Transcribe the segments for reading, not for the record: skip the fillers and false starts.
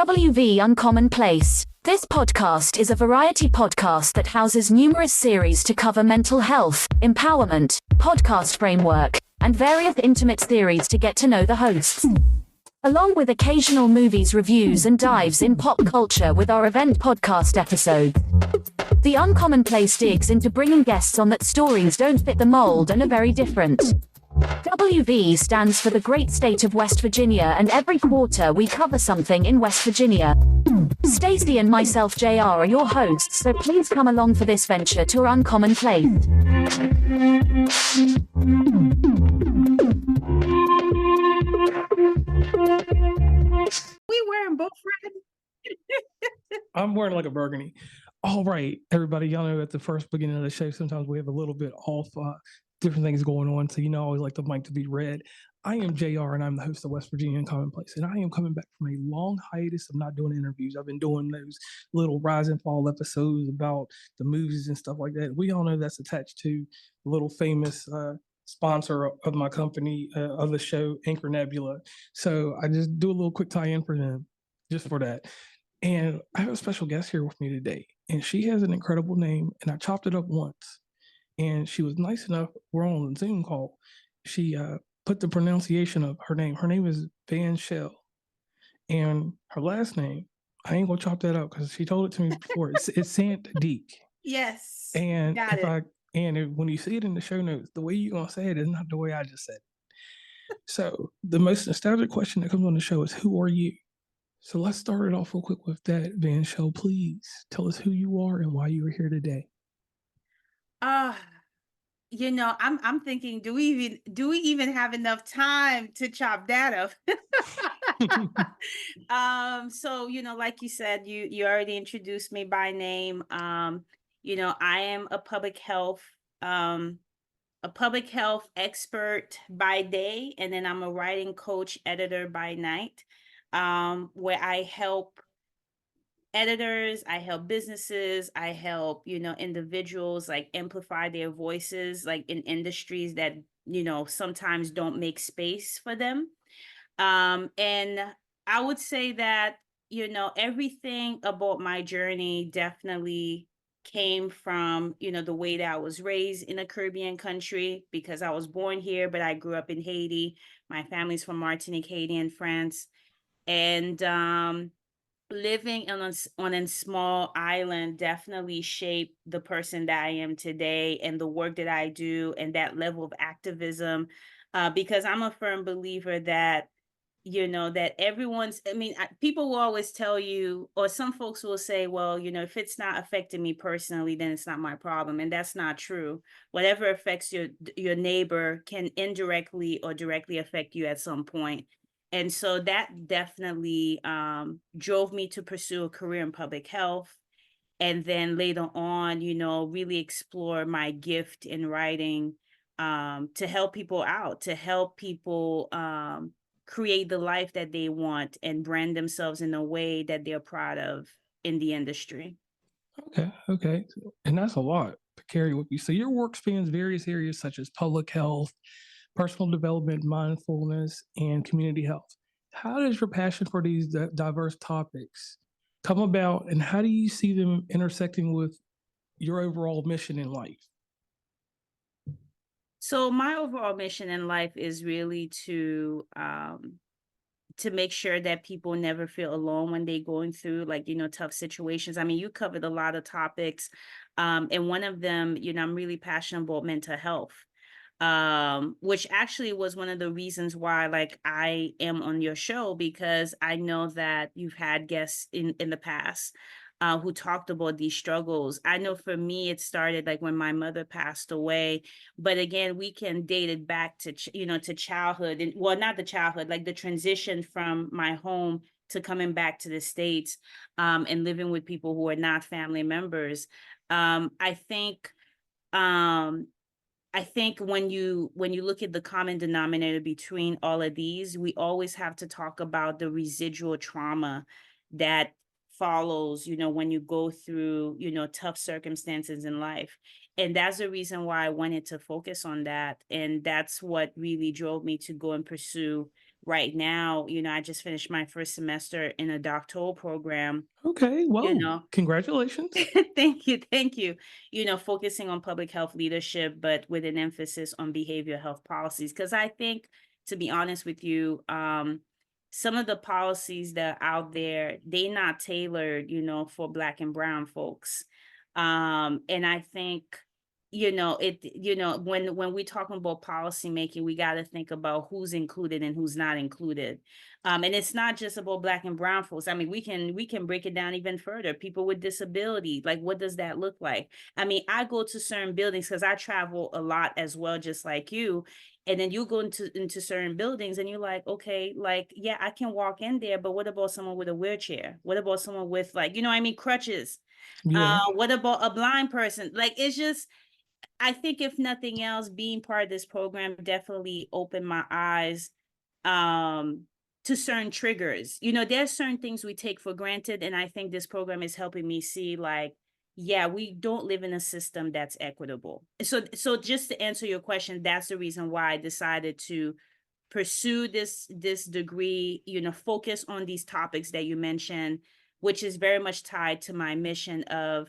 WV Uncommon Place. This podcast is a variety podcast that houses numerous series to cover mental health, empowerment, podcast framework, and various intimate theories to get to know the hosts. Along with occasional movies reviews and dives in pop culture with our event podcast episodes. The Uncommon Place digs into bringing guests on that stories don't fit the mold and are very different. WV stands for the great state of West Virginia, and every quarter we cover something in West Virginia. Stacey and myself, JR, are your hosts, so please come along for this venture to our Uncommon Place. We wearing both red. I'm wearing like a burgundy. All right, everybody, y'all know at the first beginning of the show, sometimes we have a little bit off different things going on. So, I always like the mic to be red. I am JR and I'm the host of West Virginia Uncommon Place. And I am coming back from a long hiatus of not doing interviews. I've been doing those little rise and fall episodes about the movies and stuff like that. We all know that's attached to the little famous sponsor of my company, of the show, Anchor Nebula. So I just do a little quick tie-in for them, just for that. And I have a special guest here with me today. And she has an incredible name. And I chopped it up once. And she was nice enough, we're on a Zoom call. She put the pronunciation of her name. Her name is Venchele. And her last name, I ain't gonna chop that up because she told it to me before. It's Sant Deek. Yes. And when you see it in the show notes, the way you're gonna say it is not the way I just said it. So the most nostalgic question that comes on the show is, who are you? So let's start it off real quick with that. Venchele, please tell us who you are and why you are here today. I'm thinking, do we even have enough time to chop that up? So, like you said, you already introduced me by name. I am a public health expert by day, and then I'm a writing coach, editor by night, where I help editors, I help businesses, I help, individuals like amplify their voices, like in industries that, sometimes don't make space for them. And I would say that, everything about my journey definitely came from, the way that I was raised in a Caribbean country, because I was born here, but I grew up in Haiti. My family's from Martinique, Haiti, and France. And, living on a small island definitely shaped the person that I am today, and the work that I do, and that level of activism, because I'm a firm believer that, people will always tell you, or some folks will say, well, if it's not affecting me personally, then it's not my problem. And that's not true. Whatever affects your neighbor can indirectly or directly affect you at some point. And so that definitely drove me to pursue a career in public health. And then later on, really explore my gift in writing, to help people out, to help people create the life that they want and brand themselves in a way that they're proud of in the industry. Okay. And that's a lot to carry with you. So your work spans various areas such as public health, personal development, mindfulness, and community health. How does your passion for these diverse topics come about, and how do you see them intersecting with your overall mission in life? So my overall mission in life is really to make sure that people never feel alone when they're going through tough situations. I mean, you covered a lot of topics, and one of them, I'm really passionate about mental health. Which actually was one of the reasons why I am on your show, because I know that you've had guests in the past who talked about these struggles. I know for me, it started when my mother passed away, but again, we can date it back to, to childhood, and well, not the childhood, the transition from my home to coming back to the States, and living with people who are not family members. I think when you look at the common denominator between all of these, we always have to talk about the residual trauma that follows, when you go through, tough circumstances in life. And that's the reason why I wanted to focus on that. And that's what really drove me to go and pursue right now, I just finished my first semester in a doctoral program, Okay, you well, know. congratulations. Thank you, thank you. Focusing on public health leadership, but with an emphasis on behavioral health policies. Because I think, to be honest with you, some of the policies that are out there, they not tailored, for Black and Brown folks. And I think, when we talking about policy making, we got to think about who's included and who's not included. And it's not just about Black and Brown folks. I mean, we can break it down even further. People with disability, like what does that look like? I mean, I go to certain buildings because I travel a lot as well, just like you. And then you go into certain buildings and you're like, okay, like, yeah, I can walk in there, but what about someone with a wheelchair? What about someone with, like, crutches? Yeah. What about a blind person? Like, it's just, I think if nothing else, being part of this program definitely opened my eyes um to certain triggers. There's certain things we take for granted, and I think this program is helping me see, like, yeah, we don't live in a system that's equitable. So just to answer your question, that's the reason why I decided to pursue this degree, focus on these topics that you mentioned, which is very much tied to my mission of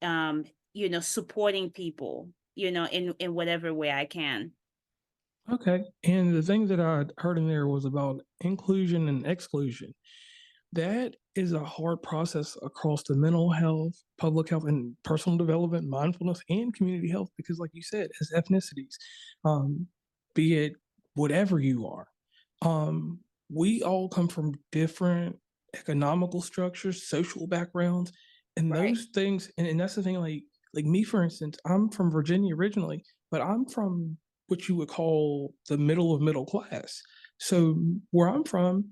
um supporting people, in whatever way I can. Okay. And the thing that I heard in there was about inclusion and exclusion. That is a hard process across the mental health, public health, and personal development, mindfulness, and community health. Because, like you said, as ethnicities, um, be it whatever you are, um, we all come from different economical structures, social backgrounds, and Right. those things. And that's the thing. Like me, for instance, I'm from Virginia originally, but I'm from what you would call the middle of middle class. So where I'm from,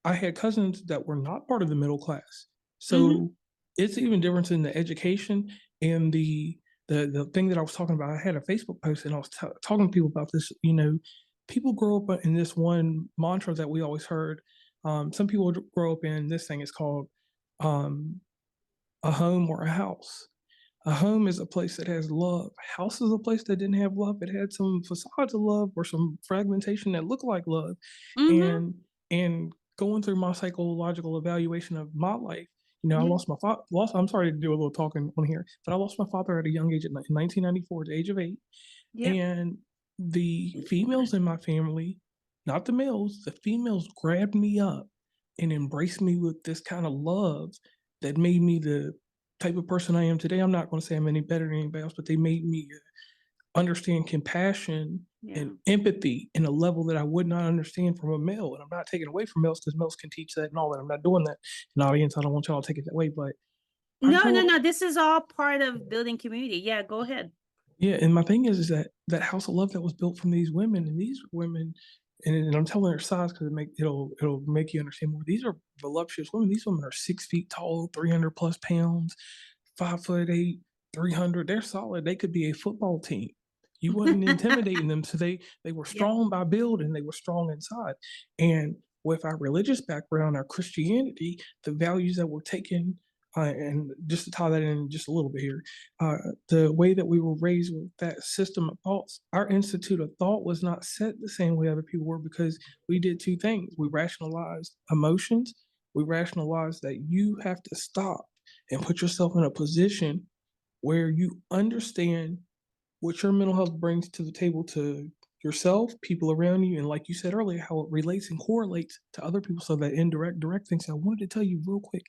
I had cousins that were not part of the middle class. Hmm. So it's even different in the education and the thing that I was talking about. I had a Facebook post and I was talking to people about this. People grow up in this one mantra that we always heard. Some people grow up in this thing. It's called um, a home or a house. A home is a place that has love. A house is a place that didn't have love. It had some facades of love or some fragmentation that looked like love. Hmm. And going through my psychological evaluation of my life, I Yeah. lost my father. I'm sorry to do a little talking on here, but I lost my father at a young age in 1994, at the age of 8. Yep. And the females in my family, not the males, the females grabbed me up and embraced me with this kind of love that made me the type of person I am today. I'm not going to say I'm any better than anybody else, but they made me understand compassion Yeah. and empathy in a level that I would not understand from a male. And I'm not taking away from males because males can teach that and all that. I'm not doing that. And audience, I don't want y'all to take it that way, but I'm No, no, told, no. This is all part of building community. Yeah, go ahead. yeah. And my thing is that house of love that was built from these women, and these women, and I'm telling their size because it'll make you understand more. These are voluptuous women. These women are 6 feet tall, 300 plus pounds, 5'8", 300. They're solid. They could be a football team. You wasn't intimidating them, so they were Yeah. strong by build and they were strong inside. And with our religious background, our Christianity, the values that were taken, and just to tie that in just a little bit here, uh, the way that we were raised with that system of thoughts, our institute of thought was not set the same way other people were because we did two things. We rationalized emotions. We rationalized that you have to stop and put yourself in a position where you understand what your mental health brings to the table to yourself, people around you, and like you said earlier, how it relates and correlates to other people. So that direct thing. So I wanted to tell you real quick,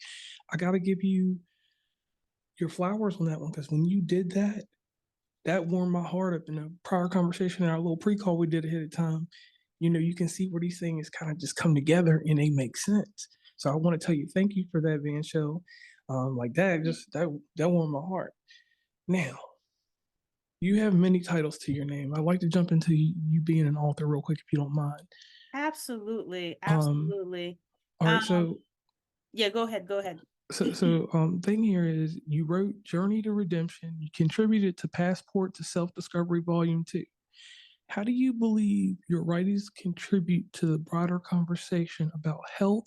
I got to give you your flowers on that one because when you did that, that warmed my heart up in a prior conversation in our little pre-call we did ahead of time. You can see where these things kind of just come together and they make sense. So I want to tell you thank you for that, Venchele. Like that, just that warmed my heart. Now, you have many titles to your name. I'd like to jump into you being an author real quick, if you don't mind. Absolutely. Um, Absolutely. all right, Um, yeah, go ahead. Go ahead. thing here is you wrote Journey to Redemption. You contributed to Passport to Self-Discovery Volume 2. How do you believe your writings contribute to the broader conversation about health,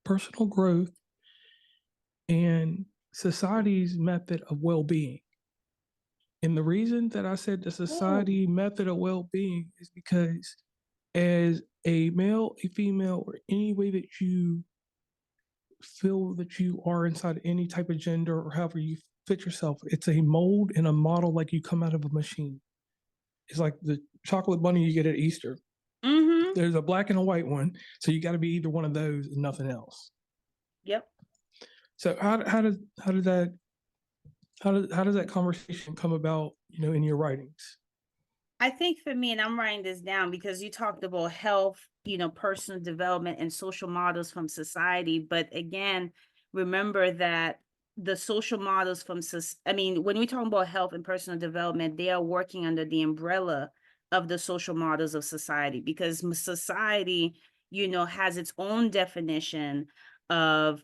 personal growth, and society's method of well-being? And the reason that I said the Oh, society method of well-being is because as a male, a female, or any way that you feel that you are inside any type of gender or however you fit yourself. It's a mold and a model like you come out of a machine. It's like the chocolate bunny you get at Easter. Mm-hmm. There's a black and a white one, so you got to be either one of those and nothing else. Yep. So how does that conversation come about, in your writings? I think for me, and I'm writing this down because you talked about health, personal development and social models from society. But again, remember that the social models from, when we talk about health and personal development, they are working under the umbrella of the social models of society because society, has its own definition of,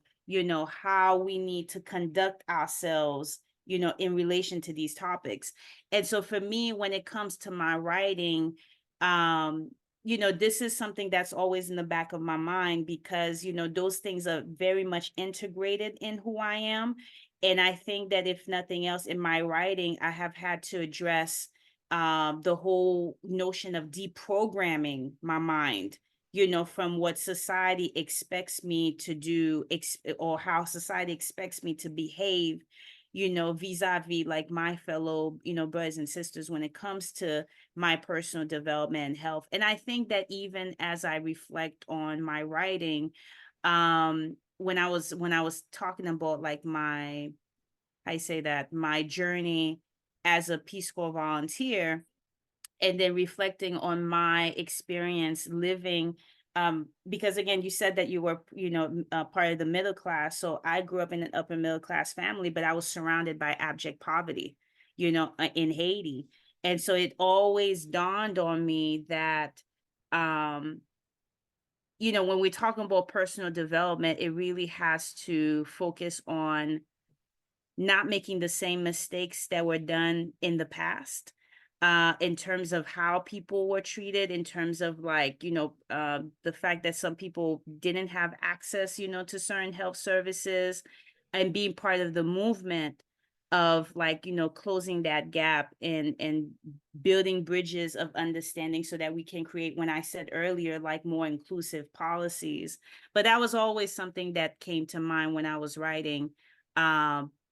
how we need to conduct ourselves, in relation to these topics. And so for me, when it comes to my writing, this is something that's always in the back of my mind because, those things are very much integrated in who I am. And I think that if nothing else in my writing, I have had to address the whole notion of deprogramming my mind, from what society expects me to do or how society expects me to behave, vis-a-vis like my fellow, brothers and sisters when it comes to my personal development and health. And I think that even as I reflect on my writing, when I was talking about like my journey as a Peace Corps volunteer, and then reflecting on my experience living, because again you said that you were part of the middle class, so I grew up in an upper middle class family, but I was surrounded by abject poverty, in Haiti. And so it always dawned on me that um when we're talking about personal development, it really has to focus on not making the same mistakes that were done in the past, in terms of how people were treated, in terms of like, the fact that some people didn't have access, to certain health services, and being part of the movement of like, closing that gap and building bridges of understanding so that we can create, when I said earlier, like more inclusive policies. But that was always something that came to mind when I was writing.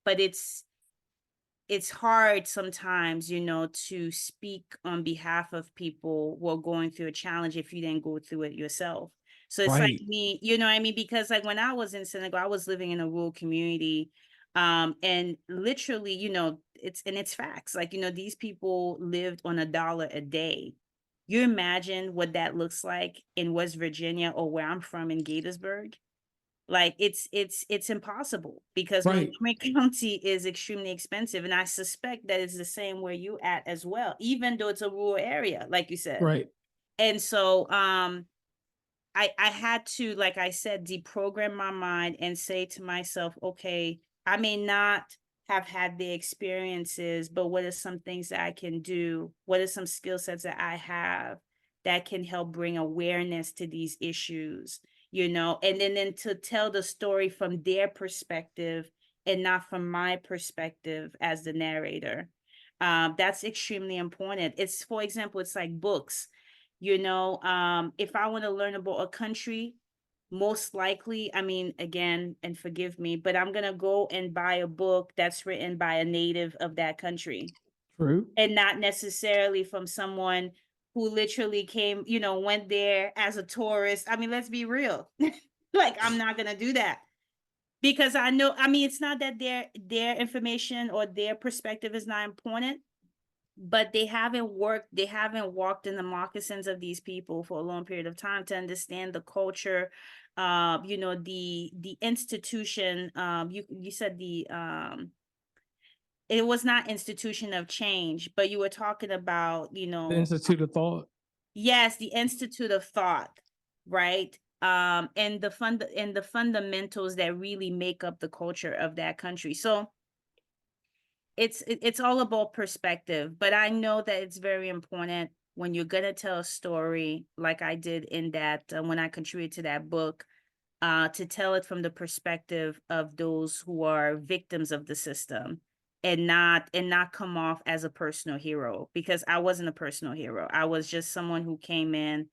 But it's hard sometimes, to speak on behalf of people who are going through a challenge if you didn't go through it yourself. So it's like Right. me, you know what I mean? Because like when I was in Senegal, I was living in a rural community. And literally, it's facts. Like, these people lived on $1 a day. You imagine what that looks like in West Virginia or where I'm from in Gaithersburg? Like it's impossible because Right. Montgomery County is extremely expensive, and I suspect that it's the same where you at as well, even though it's a rural area, like you said. Right. And so I had to, like I said, deprogram my mind and say to myself, okay, I may not have had the experiences, but what are some things that I can do? What are some skill sets that I have that can help bring awareness to these issues, and then to tell the story from their perspective and not from my perspective as the narrator. That's extremely important. It's, for example, it's like books. If I want to learn about a country, most likely, I mean, again, and forgive me, but I'm going to go and buy a book that's written by a native of that country True. and not necessarily from someone who literally came, went there as a tourist. I mean, let's be real. Like, I'm not going to do that because I know, I mean, it's not that their information or their perspective is not important, but they haven't walked in the moccasins of these people for a long period of time to understand the culture, the institution. You said it was not institution of change, but you were talking about, The Institute of Thought. yes, the Institute of Thought, right? And the fundamentals that really make up the culture of that country. So it's all about perspective, but I know that it's very important when you're gonna tell a story like I did in that when I contributed to that book, to tell it from the perspective of those who are victims of the system, and not come off as a personal hero, because I wasn't a personal hero. I was just someone who came in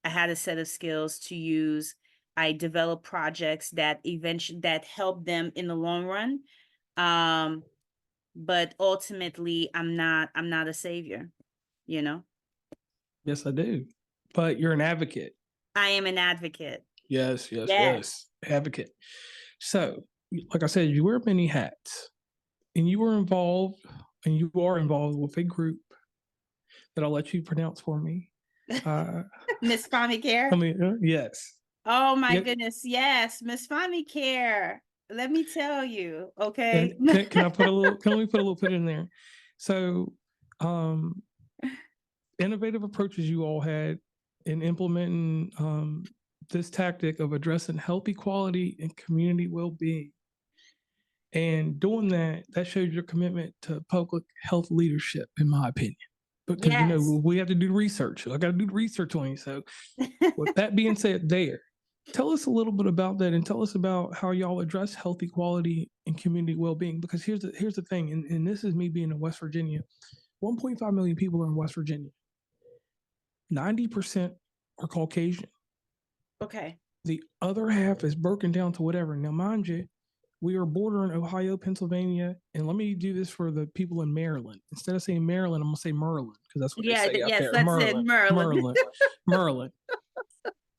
I had a set of skills to use. I developed projects that eventually that help them in the long run. But ultimately I'm not a savior, you know. Yes, I do. But you're an advocate. I am an advocate. Yes, Yes. advocate. So, like I said, you wear many hats, and you were involved, and you are involved with a group that I'll let you pronounce for me. MESFAMI Care. I mean, yes. Oh my Yeah, goodness, yes, MESFAMI Care. Let me tell you, okay. and can I put a little? Can we put a little bit in there? So, um, innovative approaches you all had in implementing this tactic of addressing health equality and community well-being. And doing that shows your commitment to public health leadership, in my opinion. Because Yes. we have to do research. I got to do the research on you. So, with that being said, tell us a little bit about that, and tell us about how y'all address health equality and community well-being. Because here's the thing, and this is me being in West Virginia. 1.5 million people are in West Virginia. 90% are Caucasian. Okay. The other half is broken down to whatever. Now, mind you, we are bordering Ohio, Pennsylvania, and let me do this for the people in Maryland. Instead of saying Maryland, I'm gonna say Merlin because that's what they Yeah, say out yes, there. that's it, Merlin. Merlin.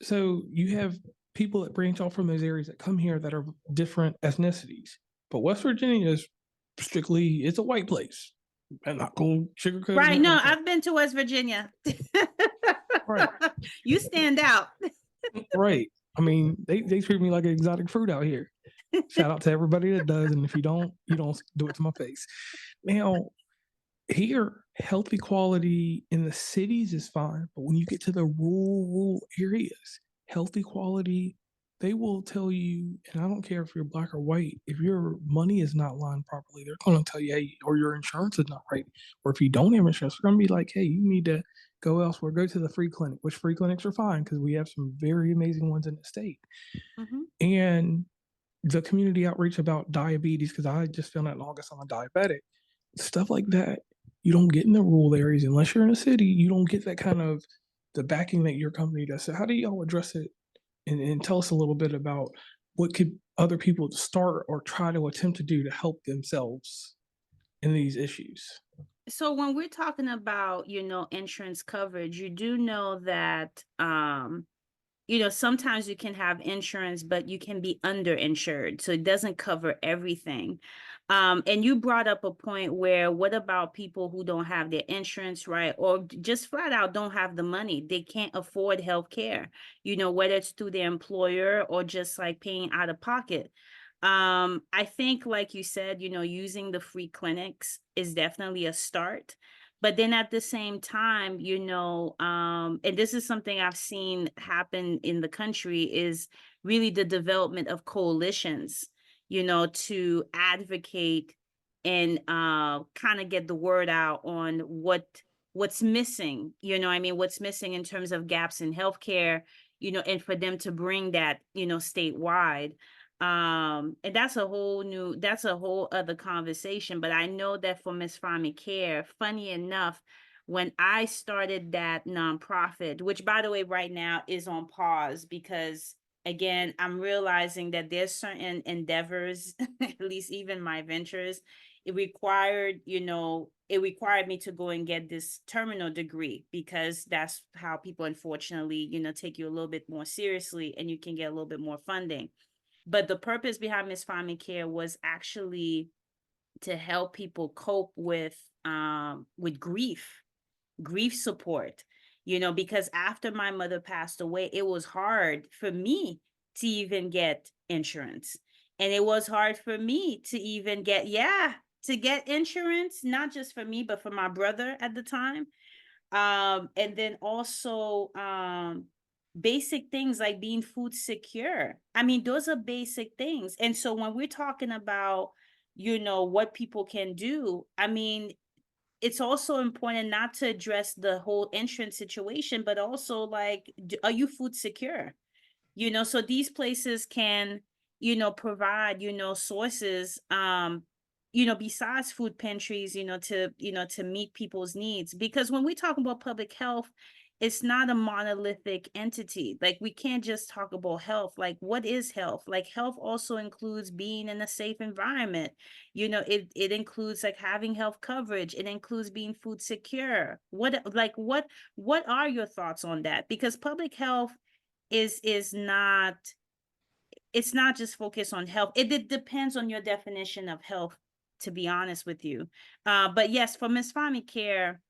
So you have people that branch off from those areas that come here that are different ethnicities. But West Virginia is strictly, it's a white place. I'm not going to sugarcoat Right. it. No, Like that. I've been to West Virginia. Right. You stand out. Right. I mean, they treat me like an exotic fruit out here. Shout out to everybody that does. And if you don't do it to my face. Now, here, health equality in the cities is fine. But when you get to the rural areas, health equality, they will tell you, and I don't care if you're black or white, if your money is not lined properly, they're going to tell you, hey, or your insurance is not right. Or if you don't have insurance, they're going to be like, hey, you need to go elsewhere, go to the free clinic, which free clinics are fine because we have some very amazing ones in the state. Mm-hmm. And the community outreach about diabetes, because I just found out in August I'm a diabetic, stuff like that, you don't get in the rural areas unless you're in a city. You don't get that kind of the backing that your company does. So how do y'all address it? And tell us a little bit about what could other people start or try to attempt to do to help themselves in these issues. So when we're talking about, insurance coverage, you do know that, sometimes you can have insurance, but you can be underinsured. So it doesn't cover everything. And you brought up a point where what about people who don't have their insurance, right? Or just flat out don't have the money. They can't afford health care, whether it's through their employer or just like paying out of pocket. I think, like you said, using the free clinics is definitely a start. But then at the same time, and this is something I've seen happen in the country, is really the development of coalitions, to advocate and kind of get the word out on what's missing, what's missing in terms of gaps in healthcare, and for them to bring that, statewide. And that's a whole other conversation. But I know that for MESFAMI Care, funny enough, when I started that nonprofit, which by the way, right now is on pause because again, I'm realizing that there's certain endeavors, at least even my ventures, it required me to go and get this terminal degree because that's how people unfortunately, take you a little bit more seriously and you can get a little bit more funding. But the purpose behind MESFAMI Care was actually to help people cope with grief support, because after my mother passed away, it was hard for me to even get insurance. And it was hard for me to even get insurance, not just for me, but for my brother at the time. And then also basic things like being food secure. I mean, those are basic things. And so when we're talking about, what people can do, I mean, it's also important not to address the whole insurance situation, but also like, are you food secure? So these places can, provide, sources, besides food pantries, to meet people's needs. Because when we talk about public health, it's not a monolithic entity. Like, we can't just talk about health. Like, what is health? Like, health also includes being in a safe environment. It includes like having health coverage. It includes being food secure. What are your thoughts on that? Because public health is not, it's not just focused on health. It depends on your definition of health, to be honest with you. But yes, for MESFAMI Care,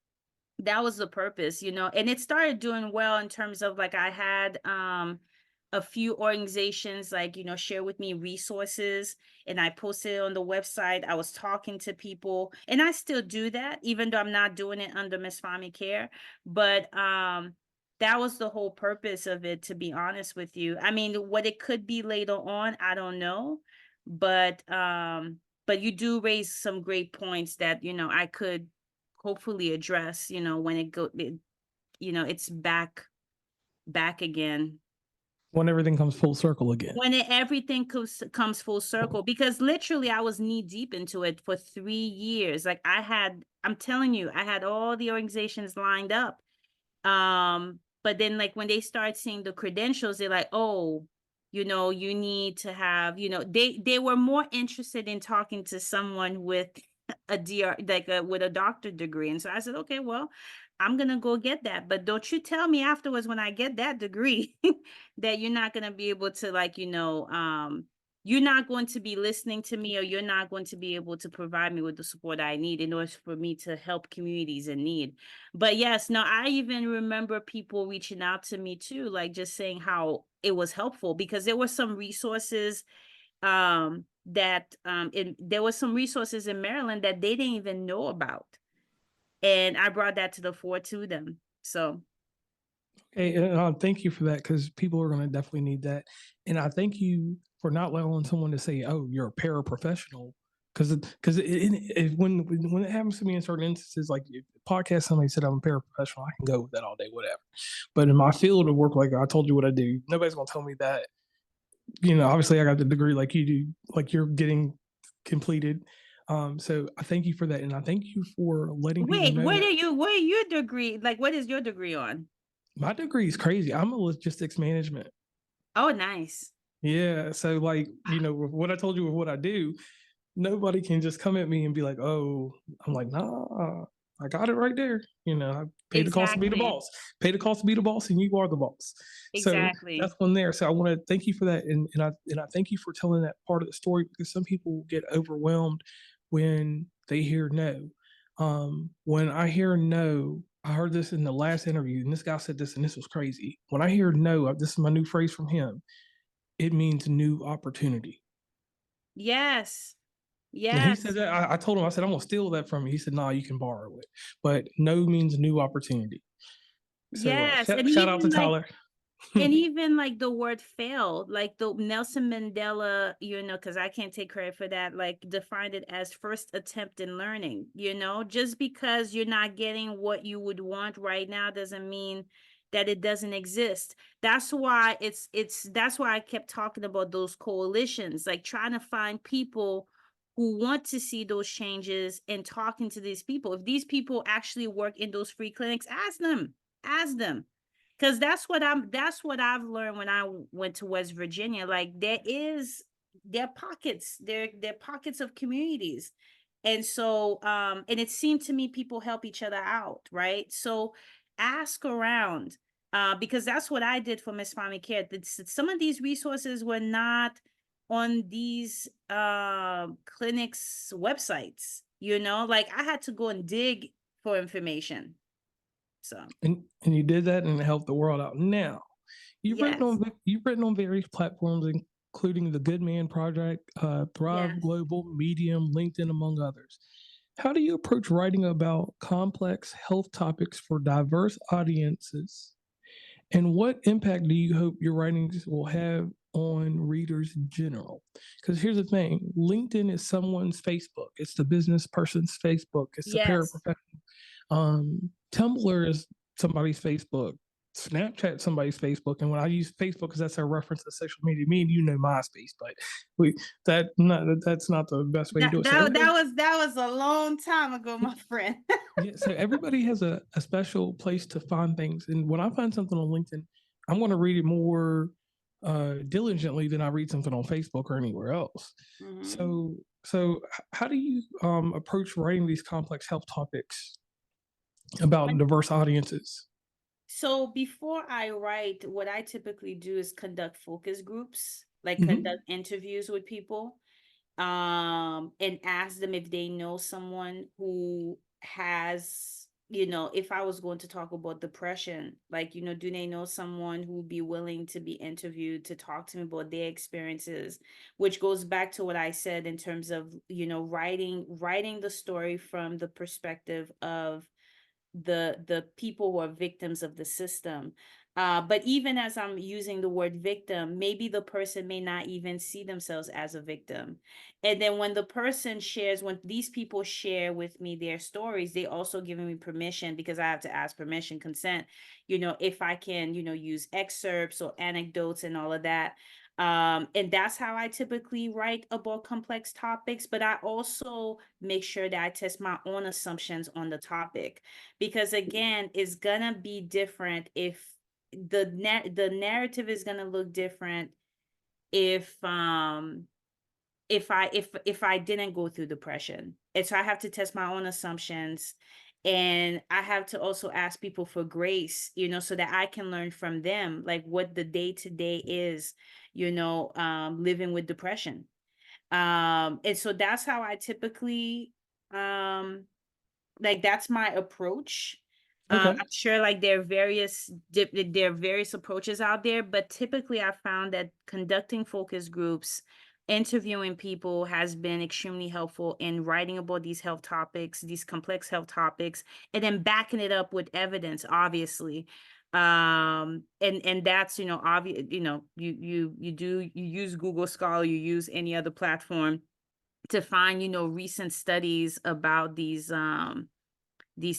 that was the purpose, and it started doing well in terms of, like, I had a few organizations, like, share with me resources, and I posted it on the website. I was talking to people, and I still do that, even though I'm not doing it under MESFAMI Care. But that was the whole purpose of it, to be honest with you. I mean, what it could be later on, I don't know. But you do raise some great points that, I could hopefully address, when it's back again. When everything comes full circle again. When everything comes full circle, because literally I was knee deep into it for 3 years. Like, I'm telling you, I had all the organizations lined up. But then, like, when they start seeing the credentials, they're like, oh, you need to have, they were more interested in talking to someone with a DR, like with a doctorate degree. And so I said, okay, well, I'm gonna go get that. But don't you tell me afterwards, when I get that degree, that you're not gonna be able to, like, you're not going to be listening to me, or you're not going to be able to provide me with the support I need in order for me to help communities in need. But yes, no, I even remember people reaching out to me too, like, just saying how it was helpful, because there were some resources there was some resources in Maryland that they didn't even know about. And I brought that to the fore to them. So Hey, and thank you for that, because people are going to definitely need that. And I thank you for not allowing someone to say, "Oh, you're a paraprofessional," because when it happens to me in certain instances, like podcast, somebody said I'm a paraprofessional, I can go with that all day, whatever. But in my field of work, like I told you what I do, nobody's going to tell me that. Obviously, I got the degree like you do, like you're getting completed. So I thank you for that, and I thank you for letting people wait, know. where are your degree? Like, what is your degree on? My degree is crazy. I'm a logistics management. Oh, nice. Yeah. So, like, with what I told you with what I do, nobody can just come at me and be like, oh, I'm like, nah, I got it right there. I pay the cost to be the Exactly. boss. Pay the cost to be the boss, and you are the boss. So Exactly. that's one there. So I want to thank you for that. And I thank you for telling that part of the story, because some people get overwhelmed when they hear no. When I hear no, I heard this in the last interview, and this guy said this, and this was crazy. When I hear no, this is my new phrase from him. It means new opportunity. Yes. And he Yes. said that. I told him, I said, I'm going to steal that from you. He said, no, you can borrow it. But no means new opportunity. So Yes. And shout out to Tyler. And even like the word failed, like the Nelson Mandela, because I can't take credit for that, like, defined it as first attempt in learning. Just because you're not getting what you would want right now doesn't mean that it doesn't exist. That's why that's why I kept talking about those coalitions, like trying to find people who want to see those changes and talking to these people. If these people actually work in those free clinics, ask them. Because that's what I've learned when I went to West Virginia. Like, there are pockets, there are pockets of communities. And so and it seemed to me people help each other out, right? So ask around, because that's what I did for MESFAMI Care. Some of these resources were not on these clinics websites, like, I had to go and dig for information. So And you did that, and it helped the world out. Now, you've yes. written on various platforms, including the Good Man Project, Thrive Yes. Global, Medium, LinkedIn, among others. How do you approach writing about complex health topics for diverse audiences? And what impact do you hope your writings will have on readers in general? Because here's the thing, LinkedIn is someone's Facebook. It's the business person's Facebook. It's the Yes. paraprofessional. Tumblr is somebody's Facebook. Snapchat somebody's Facebook, and when I use Facebook because that's our reference to social media, me and you know MySpace, but that's not the best way to do it. So That was a long time ago, my friend. yeah, so everybody has a special place to find things, and when I find something on LinkedIn, I'm going to read it more diligently than I read something on Facebook or anywhere else. Mm-hmm. So how do you approach writing these complex health topics about diverse audiences? So before I write, what I typically do is conduct focus groups, like Mm-hmm. conduct interviews with people, and ask them if they know someone who has, if I was going to talk about depression, like, do they know someone who would be willing to be interviewed to talk to me about their experiences, which goes back to what I said in terms of, writing the story from the perspective of the people who are victims of the system. But even as I'm using the word victim, maybe the person may not even see themselves as a victim. And then when these people share with me their stories, they also giving me permission, because I have to ask permission, consent, if I can, use excerpts or anecdotes and all of that. And that's how I typically write about complex topics. But I also make sure that I test my own assumptions on the topic, because again, it's gonna be different if the narrative is gonna look different if I didn't go through depression. And so I have to test my own assumptions, and I have to also ask people for grace, so that I can learn from them, like what the day to day is, living with depression. And so that's how I typically, um like, that's my approach. Okay. I'm sure, like, there are various approaches out there, but typically I found that conducting focus groups, interviewing people has been extremely helpful in writing about these health topics, these complex health topics, and then backing it up with evidence, obviously. And that's, obvious, you use Google Scholar, you use any other platform to find, recent studies about these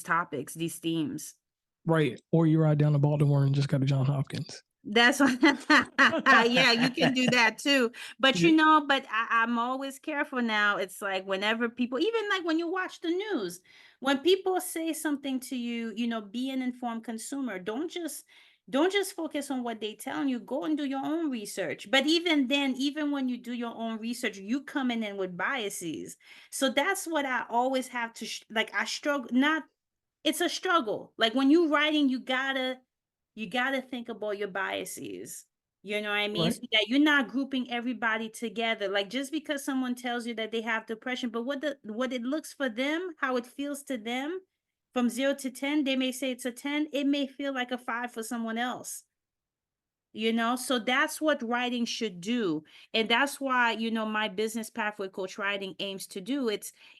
topics, these themes. Right. Or you ride down to Baltimore and just go to Johns Hopkins. That's what, yeah, you can do that too. But Yeah. I'm always careful now. It's like whenever people, even like when you watch the news, when people say something to you, be an informed consumer. Don't just focus on what they telling you. Go and do your own research. But even then, even when you do your own research, you coming in with biases. So that's what I always have to like. I struggle. Not It's a struggle. Like when you writing, you gotta think about your biases. You know what I mean? Right. So that you're not grouping everybody together. Like just because someone tells you that they have depression, but what it looks for them, how it feels to them, from 0 to 10, they may say it's a 10. It may feel like a 5 for someone else. So that's what writing should do. And that's why, my business pathway coach writing aims to do.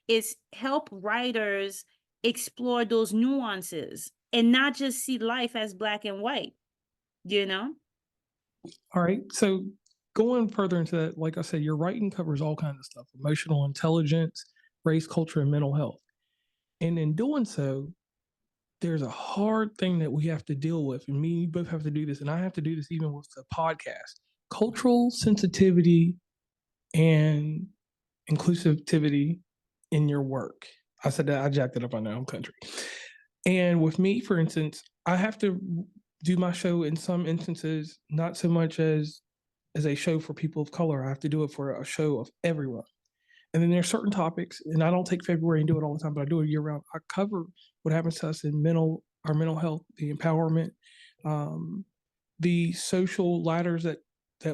It's help writers explore those nuances and not just see life as black and white, you know? All right. So going further into that, like I said, your writing covers all kinds of stuff: emotional intelligence, race, culture, and mental health. And in doing so, there's a hard thing that we have to deal with. And me and you both have to do this. And I have to do this even with the podcast: cultural sensitivity and inclusivity in your work. I said that, I jacked it up on my own country. And with me, for instance, I have to do my show in some instances, not so much as a show for people of color. I have to do it for a show of everyone. And then there's certain topics, and I don't take February and do it all the time, but I do it year round. I cover what happens to us in our mental health, the empowerment, um, the social ladders that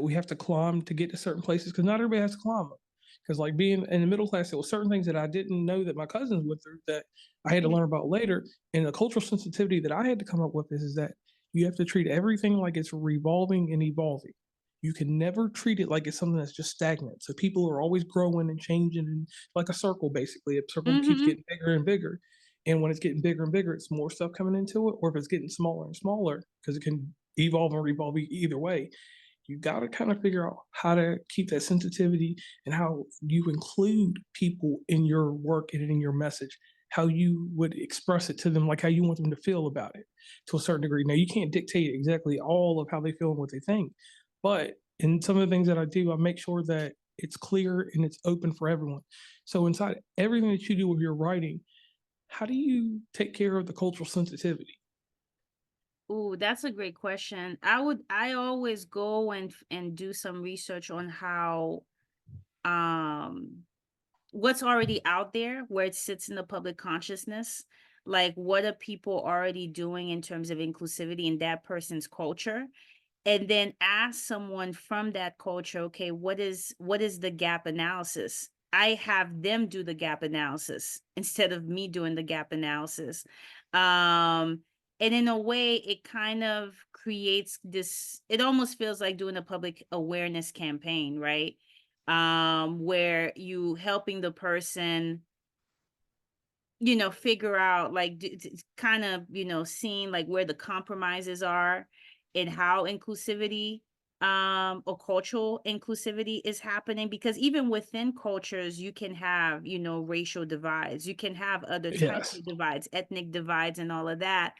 we have to climb to get to certain places, because not everybody has to climb them. Because like being in the middle class, there was certain things that I didn't know that my cousins went through that I had to learn about later. And the cultural sensitivity that I had to come up with is that you have to treat everything like it's revolving and evolving. You can never treat it like it's something that's just stagnant. So people are always growing and changing, and like a circle, basically. A circle keeps Mm-hmm. getting bigger and bigger. And when it's getting bigger and bigger, it's more stuff coming into it. Or if it's getting smaller and smaller, because it can evolve and revolve either way, you got to kind of figure out how to keep that sensitivity and how you include people in your work and in your message. how you would express it to them, like how you want them to feel about it to a certain degree. Now, you can't dictate exactly all of how they feel and what they think, but in some of the things that I do, I make sure that it's clear and it's open for everyone. So inside everything that you do with your writing, how do you take care of the cultural sensitivity? Ooh, that's a great question. I always go and do some research on how um what's already out there, where it sits in the public consciousness. Like, what are people already doing in terms of inclusivity in that person's culture? And then ask someone from that culture, okay, what is the gap analysis? I have them do the gap analysis instead of me doing the gap analysis. um and in a way, it kind of creates this, it almost feels like doing a public awareness campaign, right? Where you helping the person, figure out, like, kind of, seeing like where the compromises are and how inclusivity, or cultural inclusivity is happening. Because even within cultures, you can have, racial divides, you can have other types Yes. of divides, ethnic divides, and all of that.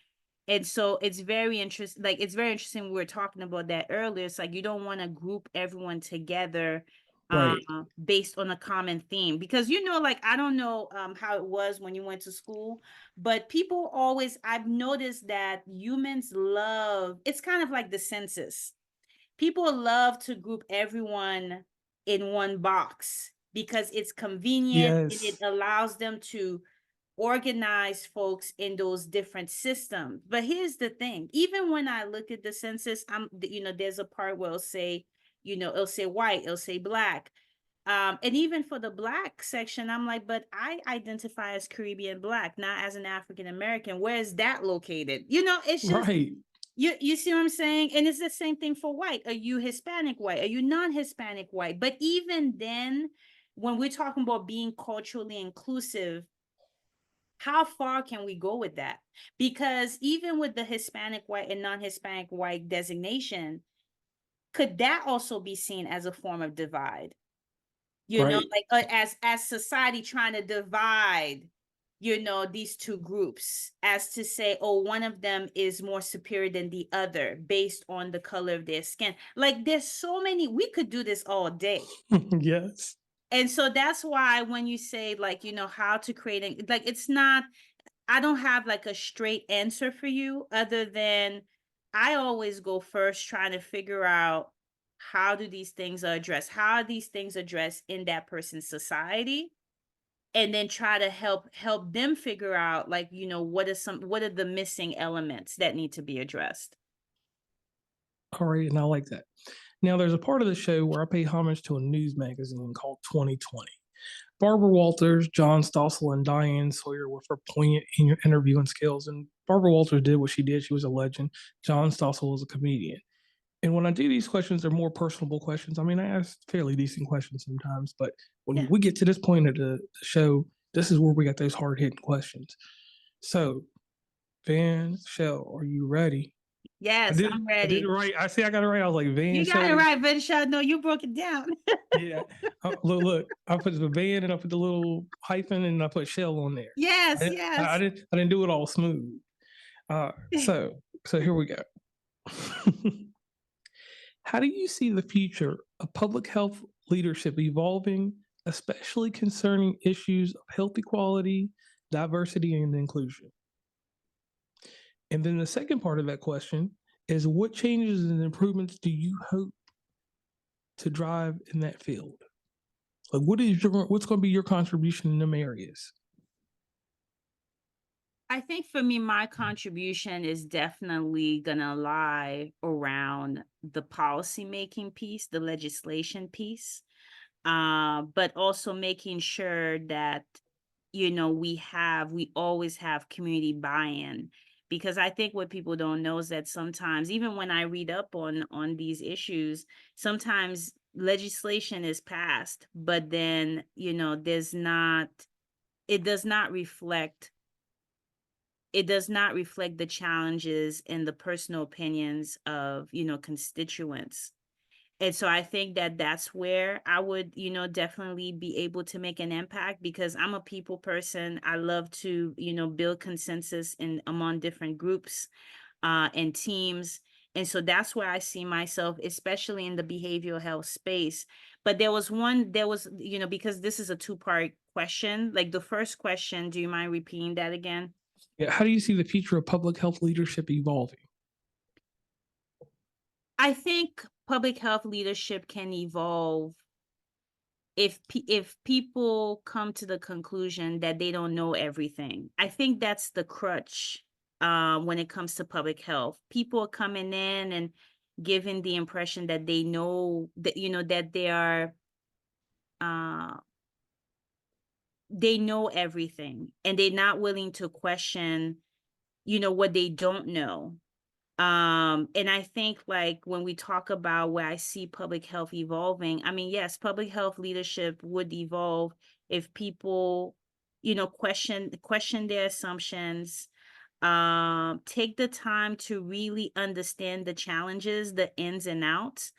And so it's very interesting. Like, it's very interesting. We were talking about that earlier. It's like you don't want to group everyone together Right. based on a common theme, because like, I don't know how it was when you went to school, but people always, I've noticed that humans love, it's kind of like the census. People love to group everyone in one box because it's convenient and it Yes. allows them to organize folks in those different systems. But here's the thing, even when I look at the census, there's a part where it'll say white, it'll say black. And even for the black section, I'm like, but I identify as Caribbean black, not as an African American. Where is that located? It's just, Right. you see what I'm saying? And it's the same thing for white. Are you Hispanic white? Are you non-Hispanic white? But even then, when we're talking about being culturally inclusive, how far can we go with that? Because even with the Hispanic white and non-Hispanic white designation, could that also be seen as a form of divide? Right. Like, as society trying to divide, these two groups, as to say, oh, one of them is more superior than the other based on the color of their skin. Like, there's so many, we could do this all day. Yes. And so that's why when you say, like, how to create it, like, it's not, I don't have like a straight answer for you, other than I always go first trying to figure out, how do these things are addressed? How are these things addressed in that person's society? And then try to help them figure out, like, what are the missing elements that need to be addressed. All right. And I like that. Now, there's a part of the show where I pay homage to a news magazine called 2020. Barbara Walters, John Stossel, and Diane Sawyer with her poignant interviewing skills. And Barbara Walters did what she did. She was a legend. John Stossel was a comedian. And when I do these questions, they're more personable questions. I mean, I ask fairly decent questions sometimes, but when Yeah. we get to this point of the show, this is where we got those hard hitting questions. So, Venchele, are you ready? Yes, I'm I did it ready. right. I see I got it right. I was like, You got it Venchele. right, Venchele. No, you broke it down. Yeah. Look, I put the van and I put the little hyphen and I put shell on there. Yes, I didn't do it all smooth. So here we go. How do you see the future of public health leadership evolving, especially concerning issues of health equality, diversity, and inclusion? And then the second part of that question is, what changes and improvements do you hope to drive in that field? Like, what's going to be your contribution in them areas? I think for me, my contribution is definitely gonna lie around the policy making piece, the legislation piece, but also making sure that, we always have community buy-in. Because I think what people don't know is that sometimes, even when I read up on these issues, sometimes legislation is passed, but then, it does not reflect the challenges and the personal opinions of, constituents. And so I think that that's where I would, definitely be able to make an impact, because I'm a people person. I love to, build consensus among different groups and teams. And so that's where I see myself, especially in the behavioral health space. But because this is a two-part question. Like the first question, do you mind repeating that again? Yeah, how do you see the future of public health leadership evolving? I think public health leadership can evolve if people come to the conclusion that they don't know everything. I think that's the crutch when it comes to public health. People are coming in and giving the impression that they know that that uh they know everything, and they're not willing to question what they don't know. And I think, like, when we talk about where I see public health evolving, I mean, yes, public health leadership would evolve if people, question their assumptions, take the time to really understand the challenges, the ins and outs,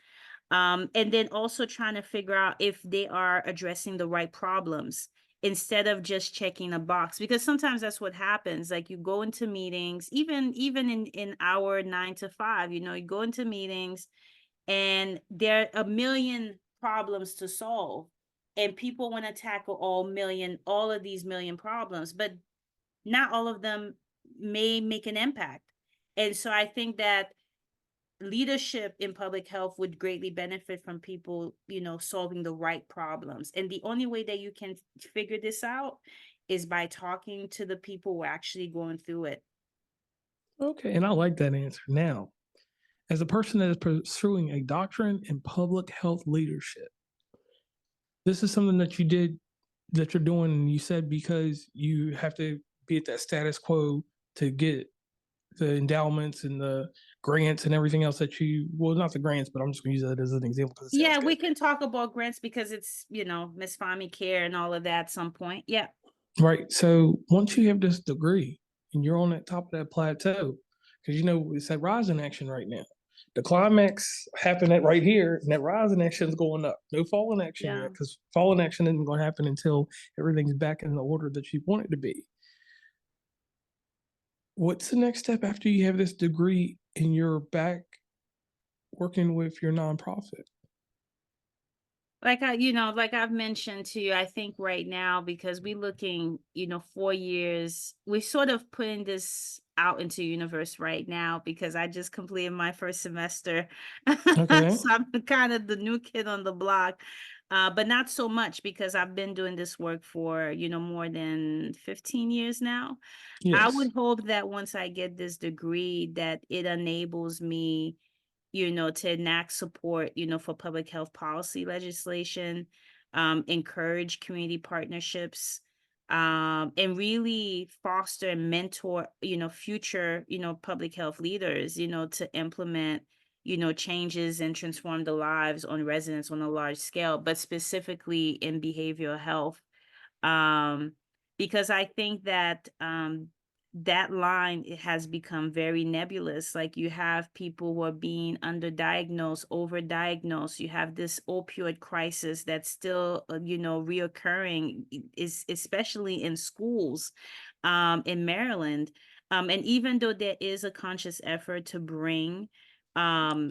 and then also trying to figure out if they are addressing the right problems instead of just checking a box, because sometimes that's what happens. Like, you go into meetings, even in our 9 to 5, you go into meetings and there are a million problems to solve, and people want to tackle all of these million problems, but not all of them may make an impact. And so I think that leadership in public health would greatly benefit from people, solving the right problems. And the only way that you can figure this out is by talking to the people who are actually going through it. Okay, and I like that answer. Now, as a person that is pursuing a doctorate in public health leadership, this is something that you did, that you're doing, and you said because you have to be at that status quo to get the endowments and the grants and everything else that well, not the grants, but I'm just going to use that as an example because it sounds Yeah, good. we can talk about grants because it's, MESFAMI Care and all of that at some point. Yeah. Right. So once you have this degree and you're on that top of that plateau, because it's that rising action right now. The climax happened at right here, and that rising action is going up. No falling action Yeah. yet, because falling action isn't going to happen until everything's back in the order that you want it to be. What's the next step after you have this degree and you're back working with your nonprofit? Like like I've mentioned to you, I think right now, because we're looking, 4 years, we're sort of putting this out into universe right now, because I just completed my first semester. Okay. So I'm kind of the new kid on the block. But not so much, because I've been doing this work for, more than 15 years now. I Yes. would hope that once I get this degree, that it enables me, to enact support, for public health policy legislation, encourage community partnerships, and really foster and mentor, future, public health leaders, to implement, changes and transform the lives on residents on a large scale, but specifically in behavioral health. um, because I think that that line, it has become very nebulous. Like, you have people who are being underdiagnosed, overdiagnosed. You have this opioid crisis that's still, reoccurring, is especially in schools, in Maryland. And even though there is a conscious effort to bring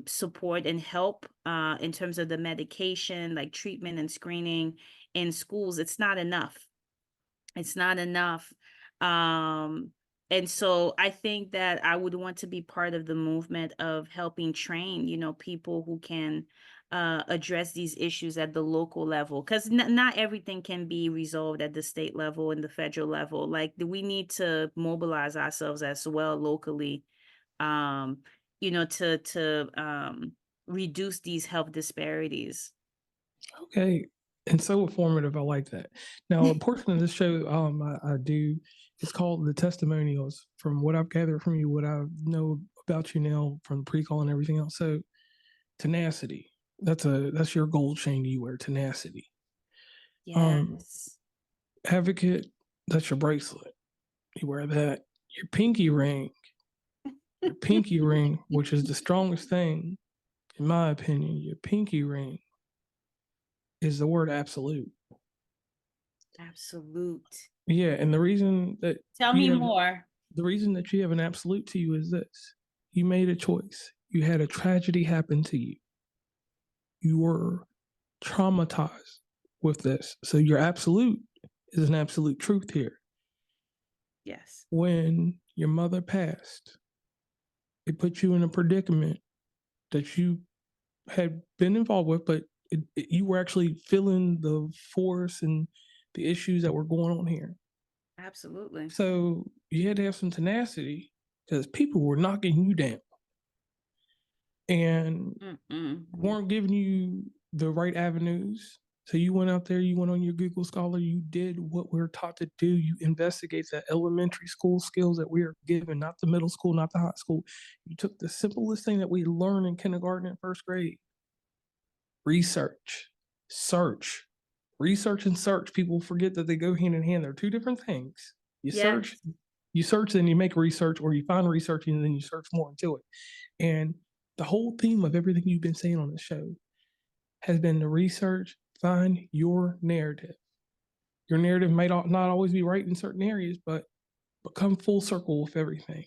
support and help in terms of the medication, like treatment and screening in schools, it's not enough. It's not enough. Um, and so I think that I would want to be part of the movement of helping train, people who can address these issues at the local level, because not everything can be resolved at the state level and the federal level. Like, we need to mobilize ourselves as well locally, um, to reduce these health disparities. Okay. And so informative. I like that. Now, a portion of this show I do, it's called the testimonials. From what I've gathered from you, what I know about you now from the pre-call and everything else. So tenacity. That's your gold chain you wear, tenacity. Yes. Advocate, that's your bracelet. You wear that. Your pinky ring, which is the strongest thing in my opinion, your pinky ring is the word absolute. Absolute. Yeah, and the reason that Tell me you have more. the reason that you have an absolute to you is this: you made a choice. You had a tragedy happen to you. You were traumatized with this, so your absolute is an absolute truth here. Yes. When your mother passed, it put you in a predicament that you had been involved with, but you were actually feeling the force and the issues that were going on here. Absolutely. So you had to have some tenacity because people were knocking you down and weren't giving you the right avenues. So you went out there, you went on your Google Scholar, you did what we're taught to do. You investigate the elementary school skills that we are given, not the middle school, not the high school. You took the simplest thing that we learn in kindergarten and first grade: research, search, research and search. People forget that they go hand in hand. They're two different things. You Yes. search, then you make research, or you find research and then you search more into it. And the whole theme of everything you've been saying on the show has been to research, find your narrative. Your narrative might not always be right in certain areas, but come full circle with everything.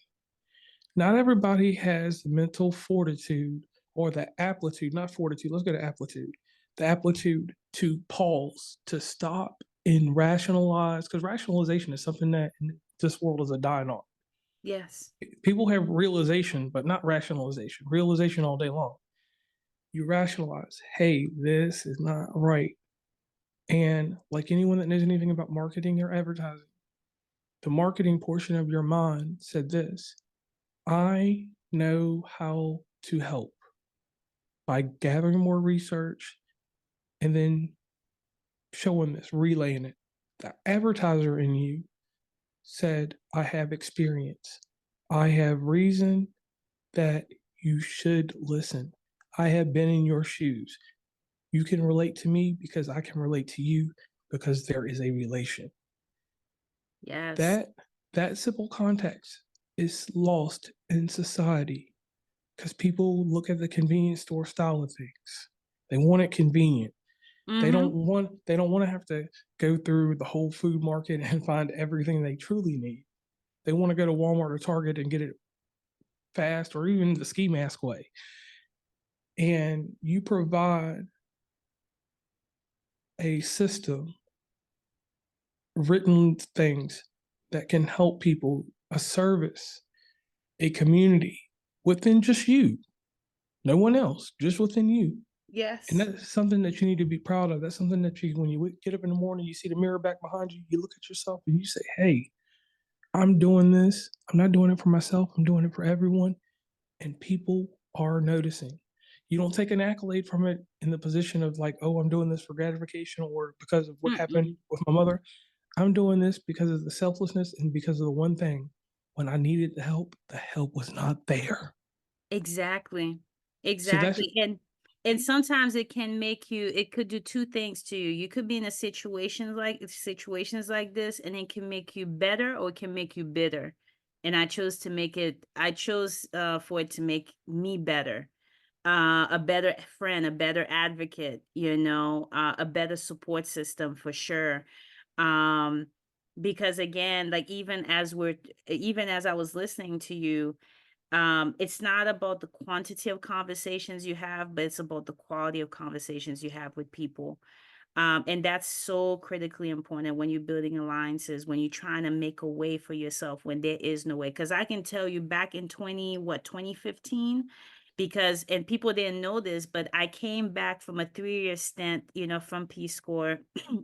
Not everybody has the mental fortitude or the aptitude, not fortitude, let's go to aptitude, the aptitude to pause, to stop and rationalize, because rationalization is something that in this world is a dying art. Yes. People have realization, but not rationalization. Realization all day long. You rationalize, hey, this is not right. And like anyone that knows anything about marketing or advertising, the marketing portion of your mind said this: I know how to help by gathering more research and then showing this, relaying it. The advertiser in you said, I have experience. I have reason that you should listen. I have been in your shoes. You can relate to me because I can relate to you because there is a relation. Yes. That simple context is lost in society because people look at the convenience store style of things. They want it convenient. They don't want to have to go through the whole food market and find everything they truly need. They want to go to Walmart or Target and get it fast, or even the ski mask way. And you provide a system, written things that can help people, a service, a community within just you, no one else, just within you. And Yes. that's something that you need to be proud of. That's something that you, when you get up in the morning, you see the mirror back behind you, you look at yourself and you say, hey, I'm doing this. I'm not doing it for myself. I'm doing it for everyone. And people are noticing. You don't take an accolade from it in the position of like, oh, I'm doing this for gratification or because of what happened with my mother. I'm doing this because of the selflessness and because of the one thing: when I needed the help was not there. Exactly. So that's Exactly. And sometimes it could do two things to you. You could be in a situations like this, and it can make you better or it can make you bitter. And I chose for it to make me better. A better friend, a better advocate, a better support system for sure. Um because again, like even as I was listening to you, it's not about the quantity of conversations you have, but it's about the quality of conversations you have with people. And that's so critically important when you're building alliances, when you're trying to make a way for yourself when there is no way. Because I can tell you back in 2015, and people didn't know this, but I came back from a 3-year stint, from Peace Corps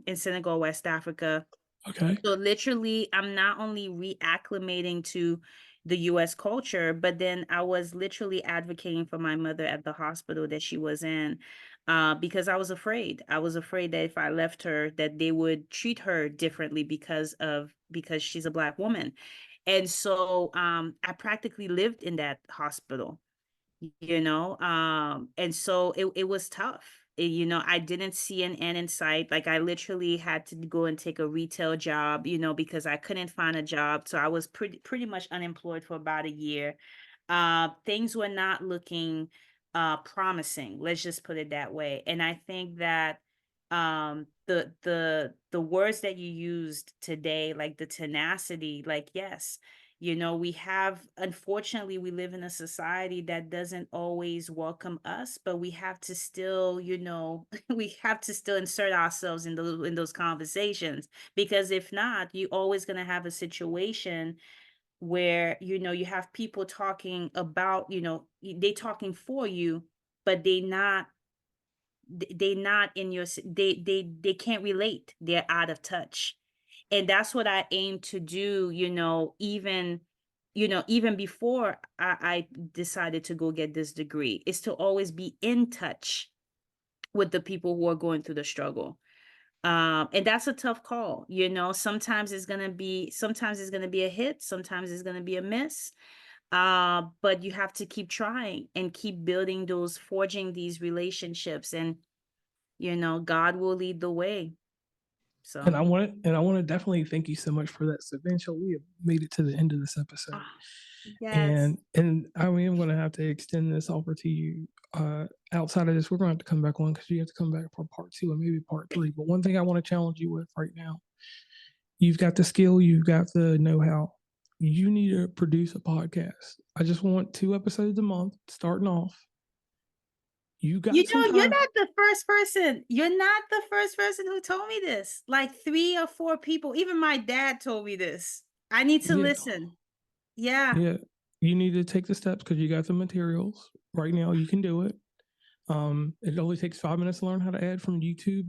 in Senegal, West Africa. okay. So literally, I'm not only reacclimating to the US culture, but then I was literally advocating for my mother at the hospital that she was in, because I was afraid. I was afraid that if I left her, that they would treat her differently because she's a Black woman. And so I practically lived in that hospital. And so it was tough. I didn't see an end in sight. Like I literally had to go and take a retail job, because I couldn't find a job. So I was pretty much unemployed for about a year. Things were not looking promising. Let's just put it that way. And I think that the words that you used today, like the tenacity, like, yes, we have, unfortunately, we live in a society that doesn't always welcome us, but we have to still, we have to still insert ourselves in those conversations, because if not, you're always going to have a situation where, you have people talking about, they talking for you, but they not in your, they can't relate. They're out of touch. And that's what I aim to do, even before I decided to go get this degree, is to always be in touch with the people who are going through the struggle. And that's a tough call. Sometimes it's going to be a hit. Sometimes it's going to be a miss. But you have to keep trying and keep building forging these relationships, and, God will lead the way. So, And I want to definitely thank you so much for that. So, Venchele, we have made it to the end of this episode. yes. And I am going to have to extend this offer to you. Outside of this, we're going to have to come back on, because you have to come back for part 2 and maybe part 3. But one thing I want to challenge you with right now, you've got the skill, you've got the know-how. You need to produce a podcast. I just want 2 episodes a month starting off. You're not the first person. You're not the first person who told me this. Like 3 or 4 people, even my dad told me this. I need to listen. Yeah. Yeah. You need to take the steps, because you got the materials right now. You can do it. It only takes 5 minutes to learn how to edit from YouTube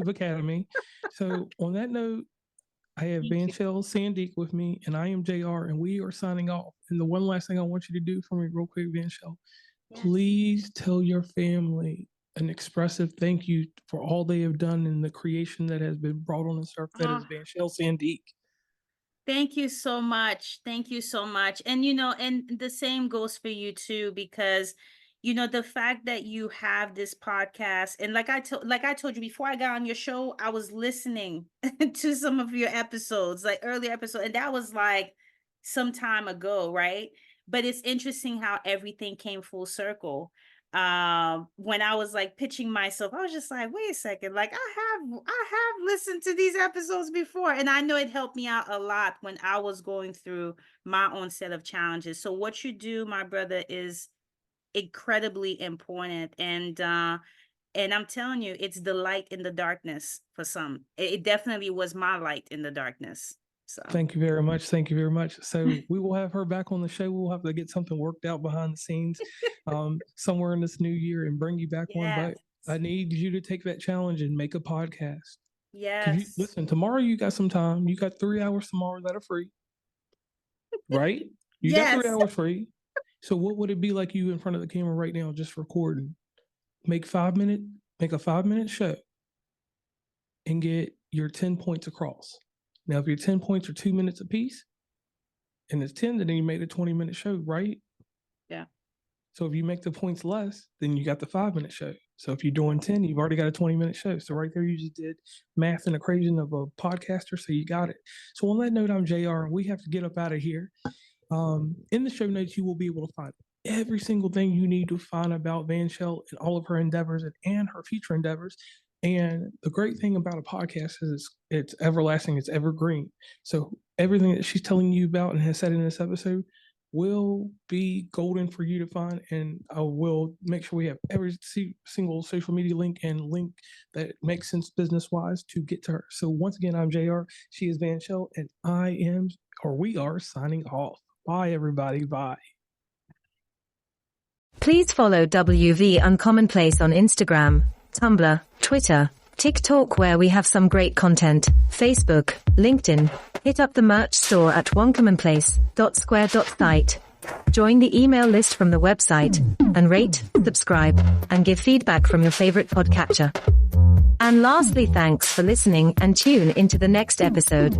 Academy. So on that note, I have Venchele Sandique with me, and I am JR, and we are signing off. And the one last thing I want you to do for me real quick, Venchele, please tell your family an expressive thank you for all they have done in the creation that has been brought on the surf. That is Venchele Sandique. Thank you so much. Thank you so much. And, and the same goes for you too, because, the fact that you have this podcast, and like I told you before I got on your show, I was listening to some of your episodes, like earlier episodes, and that was like some time ago, right? But it's interesting how everything came full circle. When I was like pitching myself, I was just like, wait a second, like I have listened to these episodes before, and I know it helped me out a lot when I was going through my own set of challenges. So what you do, my brother, is incredibly important, and I'm telling you, it's the light in the darkness for some. It definitely was my light in the darkness. So thank you very much. Thank you very much. So we will have her back on the show. We'll have to get something worked out behind the scenes somewhere in this new year and bring you back on. But I need you to take that challenge and make a podcast. Yes. Listen, tomorrow you got some time. You got 3 hours tomorrow that are free. Right? You got 3 hours free. So what would it be like you in front of the camera right now just recording? Make a 5-minute show and get your 10 points across. Now, if your 10 points are 2 minutes apiece, and it's 10, then you made a 20-minute show, right? Yeah. So if you make the points less, then you got the 5-minute show. So if you're doing 10, you've already got a 20-minute show. So right there, you just did math and equation of a podcaster, so you got it. So on that note, I'm JR, and we have to get up out of here. In the show notes, you will be able to find every single thing you need to find about Venchele and all of her endeavors and her future endeavors. And the great thing about a podcast is it's everlasting, it's evergreen. So everything that she's telling you about and has said in this episode will be golden for you to find. And I will make sure we have every single social media link and link that makes sense business-wise to get to her. So once again, I'm JR. She is Venchele, and we are signing off. Bye, everybody. Bye. Please follow WV Uncommonplace on Instagram, Tumblr, Twitter, TikTok, where we have some great content, Facebook, LinkedIn. Hit up the merch store at oncommonplace.square.site. Join the email list from the website, and rate, subscribe, and give feedback from your favorite podcatcher. And lastly, thanks for listening, and tune into the next episode.